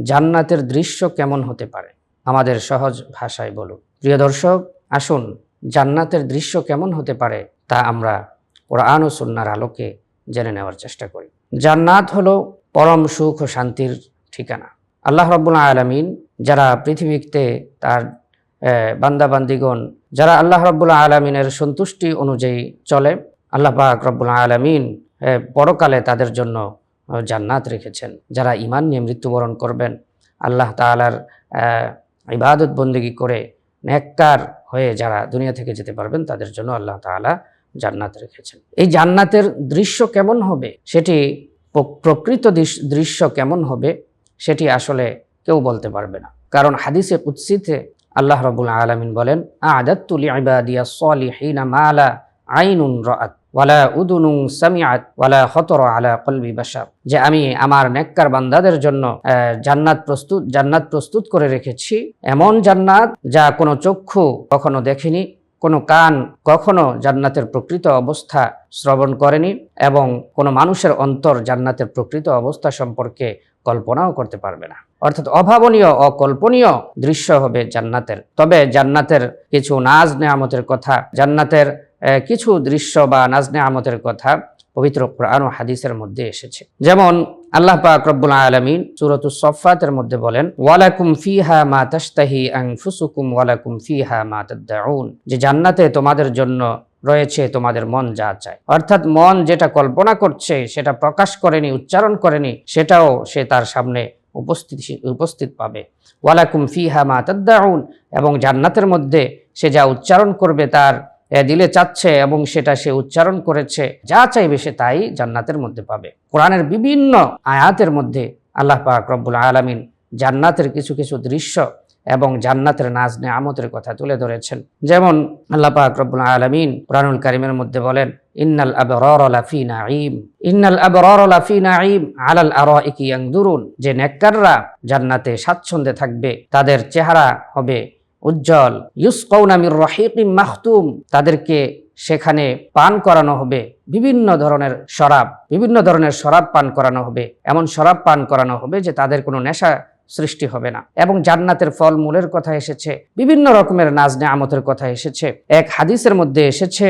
জান্নাতের দৃশ্য কেমন হতে পারে? আমাদের সহজ ভাষায় বলুন। প্রিয় দর্শক, আসুন জান্নাতের দৃশ্য কেমন হতে পারে তা আমরা কোরআন ও সুন্নাহর আলোকে জেনে নেওয়ার চেষ্টা করি। জান্নাত হলো পরম সুখ ও শান্তির ঠিকানা। আল্লাহ রাব্বুল আলামিন যারা পৃথিবীতে তার বান্দাবান্দিগণ যারা আল্লাহ রাব্বুল আলামিনের সন্তুষ্টি অনুযায়ী চলে, আল্লাহ পাক রাব্বুল আলামিন পরকালে তাদের জন্য জান্নাত রেখেছেন। যারা ঈমান নিয়ে মৃত্যুবরণ করবেন, আল্লাহ তাআলার ইবাদত বন্দেগী করে নেককার হয়ে যারা দুনিয়া থেকে যেতে পারবেন, তাদের জন্য আল্লাহ তাআলা জান্নাত রেখেছেন। এই জান্নাতের দৃশ্য কেমন হবে, সেটি প্রকৃত দৃশ্য কেমন হবে, সেটি আসলে কেউ বলতে পারবে না। কারণ হাদিসে কুদসিতে আল্লাহ রাব্বুল আলামিন বলেন, আ'দাতু লিইবাদিয়াস সালিহিনা মা লা আইনুন রাআত ওয়ালা উদুনুন সামিআত ওয়ালা খাতারা আলা কলবি বাশার, যে আমি আমার নেককার বান্দাদের জন্য জান্নাত প্রস্তুত করে রেখেছি, এমন জান্নাত যা কোনো চক্ষু কখনো দেখেনি, কোনো কান কখনো জান্নাতের প্রকৃত অবস্থা শ্রবণ করেনি, এবং কোনো মানুষের অন্তর জান্নাতের প্রকৃত অবস্থা সম্পর্কে কল্পনাও করতে পারবে না। অর্থাৎ অভাবনীয়, অকল্পনীয় দৃশ্য হবে জান্নাতের। তবে জান্নাতের কিছু নাজ নেয়ামতের কথা, জান্নাতের কিছু দৃশ্য বা নাজ নেয়ামতের কথা পবিত্র কোরআন ও হাদিসের মধ্যে এসেছে। যেমন আল্লাহ পাক রব্বুল আলামিন সূরাতুস সাফফাতের মধ্যে বলেন, ওয়ালাকুম ফিহা মা তাশতাহি আনফুসুকুম ওয়ালাকুম ফিহা মা তাদউন, যে জান্নাতে তোমাদের জন্য রয়েছে তোমাদের মন যা চায়। অর্থাৎ মন যেটা কল্পনা করছে, সেটা প্রকাশ করেনি, উচ্চারণ করেনি, সেটাও সে তার সামনে উপস্থিত পাবে। ওয়ালাকুম ফিহা মা তাদউন, এবং জান্নাতের মধ্যে সে যা উচ্চারণ করবে, তার দিলে চাচ্ছে এবং সেটা সে উচ্চারণ করেছে, যা চাইবে সে তাই জান্নাতের মধ্যে পাবে। কোরআনের বিভিন্ন আয়াতের মধ্যে আল্লাহ পাক রব্বুল আলামিন জান্নাতের কিছু কিছু দৃশ্য এবং জান্নাতের নাজ নেয়ামতের কথা তুলে ধরেছেন। যেমন আল্লাহ পাক রব্বুল আলামিন কোরআনুল কারীমের মধ্যে বলেন, ইন্নাল আবরারা লাফি নাঈম, ইন্নাল আবরারা লাফি নাঈম আলাল আরাইকি ইয়ানদুরুন, যে নেককাররা জান্নাতে স্বাচ্ছন্দ্যে থাকবে, তাদের চেহারা হবে উজ্জ্বল। ইউসকাউনা মির রাহিকিম মাখতুম, তাদেরকে সেখানে পান করানো হবে বিভিন্ন ধরনের শরাব পান করানো হবে, এমন শরাব পান করানো হবে যে তাদের কোনো নেশা সৃষ্টি হবে না। এবং জান্নাতের ফলমূলের কথা এসেছে, বিভিন্ন রকমের নাজ নেয়ামতের কথা এসেছে। এক হাদিসের মধ্যে এসেছে,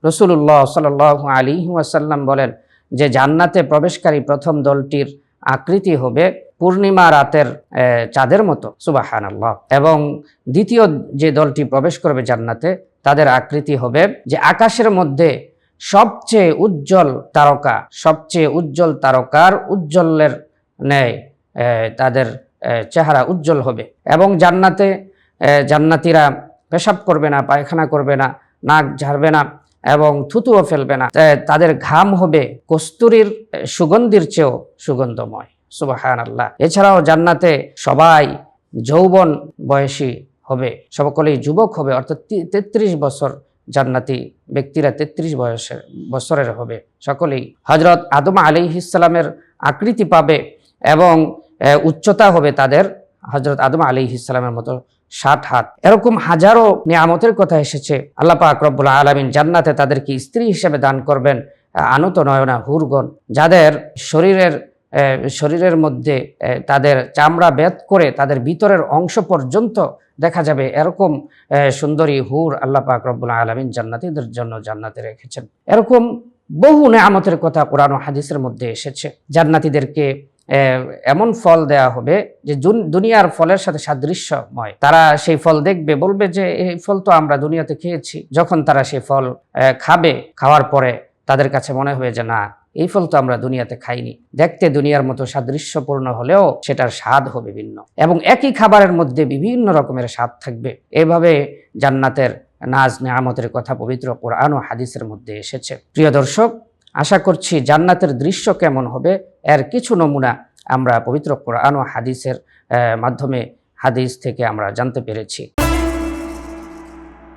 রাসূলুল্লাহ সাল্লাল্লাহু আলাইহি ওয়াসাল্লাম বলেন যে জান্নাতে প্রবেশকারী প্রথম দলটির আকৃতি হবে পূর্ণিমা রাতের চাঁদের মতো, সুবহানাল্লাহ। এবং দ্বিতীয় যে দলটি প্রবেশ করবে জান্নাতে, তাদের আকৃতি হবে যে আকাশের মধ্যে সবচেয়ে উজ্জ্বল তারকার উজ্জ্বলের ন্যায় তাদের চেহারা উজ্জ্বল হবে। এবং জান্নাতীরা পেশাব করবে না, পায়খানা করবে না, নাক ঝাড়বে না এবং থুতুও ফেলবে না। তাদের ঘাম হবে কস্তুরীর সুগন্ধির চেয়েও সুগন্ধময়, সুবহানাল্লাহ। এছাড়াও জান্নাতে সবাই যৌবন বয়সী হবে, সকলেই যুবক হবে, অর্থাৎ 33 বছর জান্নাতি ব্যক্তিরা 33 বছরের হবে, সকলেই হযরত আদম আলাইহিস সালামের আকৃতি পাবে এবং উচ্চতা হবে তাদের হযরত আদম আলাইহিস সালামের মতো 60 হাত। এরকম হাজারো নিয়ামতের কথা এসেছে। আল্লাহ পাক রব্বুল আলামিন জান্নাতে তাদেরকে স্ত্রী হিসেবে দান করবেন আনত নয়না হুরগণ, যাদের শরীরের মধ্যে তাদের চামড়া বেদ করে তাদের ভিতরের অংশ পর্যন্ত দেখা যাবে, এরকম সুন্দরী হুর আল্লাহ পাক রব্বুল আলামিন জান্নাতীদের জন্য জান্নাতে রেখেছেন। এরকম বহু নেয়ামতের কথা কোরআন ও হাদিসের মধ্যে এসেছে। জান্নাতীদেরকে এমন ফল দেয়া হবে যে দুনিয়ার ফলের সাথে সাদৃশ্যময়। তারা সেই ফল দেখবে, বলবে যে এই ফল তো আমরা দুনিয়াতে খেয়েছি। যখন তারা সেই ফল খাবে, খাওয়ার পরে তাদের কাছে মনে হবে যে না, এই ফল তো আমরা দুনিয়াতে খাইনি। দেখতে দুনিয়ার মতো সাদৃশ্যপূর্ণ হলেও সেটার স্বাদ হবে ভিন্ন, এবং একই খাবারের মধ্যে বিভিন্ন রকমের স্বাদ থাকবে। এভাবে জান্নাতের নাজ নেয়ামতের কথা পবিত্র কোরআন ও হাদিসের মধ্যে এসেছে। প্রিয় দর্শক, আশা করছি জান্নাতের দৃশ্য কেমন হবে এর কিছু নমুনা আমরা পবিত্র কোরআন ও হাদিসের মাধ্যমে হাদিস থেকে আমরা জানতে পেরেছি।